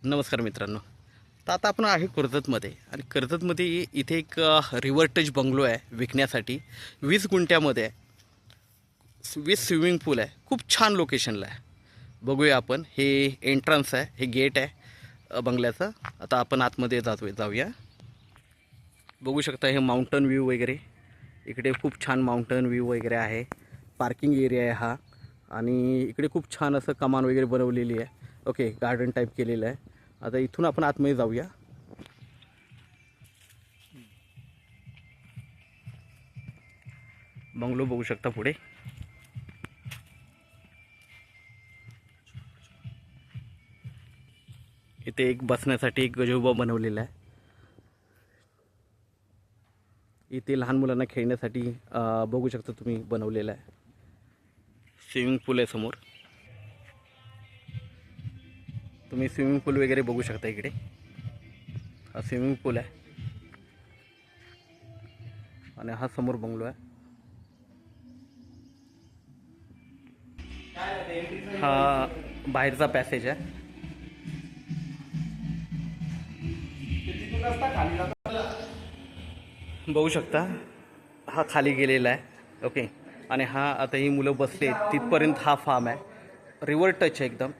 नमस्कार मित्रांनो. तर आता आपण आहे कर्जतमध्ये आणि कर्जतमध्ये इथे एक रिव्हर टच बंगलो आहे विकण्यासाठी. 20 गुंठ्यामध्ये आहे. 20 स्विमिंग पूल आहे. खूप छान लोकेशनला आहे. बघूया आपण. हे एंट्रन्स आहे, हे गेट आहे बंगल्याचं. आता आपण आतमध्ये जाऊया. बघू शकता हे माउंटन व्ह्यू वगैरे. इकडे खूप छान माउंटन व्ह्यू वगैरे आहे. पार्किंग एरिया आहे हा. आणि इकडे खूप छान असं कमान वगैरे बनवलेली आहे. ओके, गार्डन टाईप केलेलं आहे. आता इथून आपण आतमध्ये जाऊया. बंगलो बघू शकता पुढे. इथे एक बसण्यासाठी एक गजोबा बनवलेला आहे. इथे लहान मुलांना खेळण्यासाठी बघू शकता तुम्ही बनवलेला आहे. स्विमिंग पूल आहे समोर. तुम्ही स्विमिंग पूल वगैरे बघू शकता इकडे. हा स्विमिंग पूल आहे आणि हा समोर बंगलो आहे. हा बाहेरचा पॅसेज आहे. बघू शकता हा खाली गेलेला आहे. ओके, आणि हा आता ही मुलं बसले तिथपर्यंत हा फार्म आहे. रिव्हर टच आहे एकदम.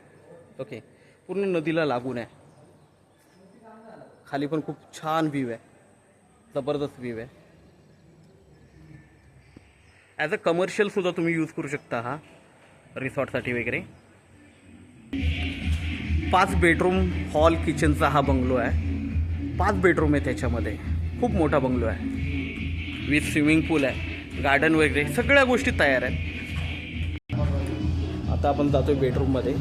ओके, पूर्ण नदीला लागून आहे. खाली पण खूप छान व्ह्यू आहे, जबरदस्त व्ह्यू आहे. ॲज अ कमर्शियलसुद्धा तुम्ही यूज करू शकता हा रिसॉर्टसाठी वगैरे. 5 बेडरूम हॉल किचनचा हा बंगलो आहे. 5 बेडरूम आहे त्याच्यामध्ये. खूप मोठा बंगलो आहे. विथ स्विमिंग पूल आहे, गार्डन वगैरे सगळ्या गोष्टी तयार आहेत. आता आपण जातोय बेडरूममध्ये.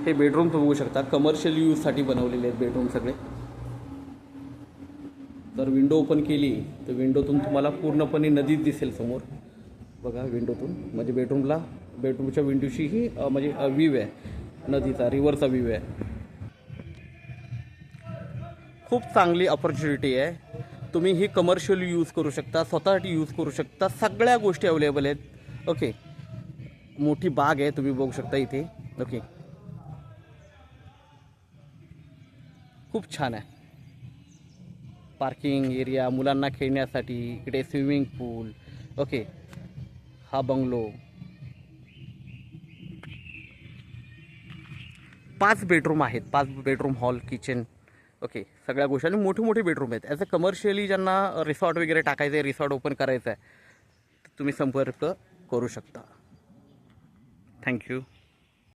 हे बेडरूम तुम्ही बघू शकता, कमर्शियल यूजसाठी बनवलेले आहेत बेडरूम सगळे. जर विंडो ओपन केली तर विंडोतून तुम्हाला पूर्णपणे नदीच दिसेल समोर. बघा विंडोतून, म्हणजे बेडरूमच्या विंडोशीही म्हणजे व्ह्यू आहे नदीचा, रिव्हरचा व्ह्यू आहे. खूप चांगली अपॉर्च्युनिटी आहे. तुम्ही ही कमर्शियल यूज करू शकता, स्वतःसाठी यूज करू शकता. सगळ्या गोष्टी अवेलेबल आहेत. ओके, मोठी बाग आहे तुम्ही बघू शकता इथे. ओके, खूप छान आहे. पार्किंग एरिया, मुलांना खेळण्यासाठी, इकडे स्विमिंग पूल. ओके, हा बंगलो. 5 बेडरूम आहेत. 5 बेडरूम हॉल किचन. ओके, सगळ्या गोष्टी आणि मोठे मोठे बेडरूम आहेत. ॲज अ कमर्शियली ज्यांना रिसॉर्ट वगैरे टाकायचं आहे, रिसॉर्ट ओपन करायचं आहे, तुम्ही संपर्क करू शकता. थँक्यू.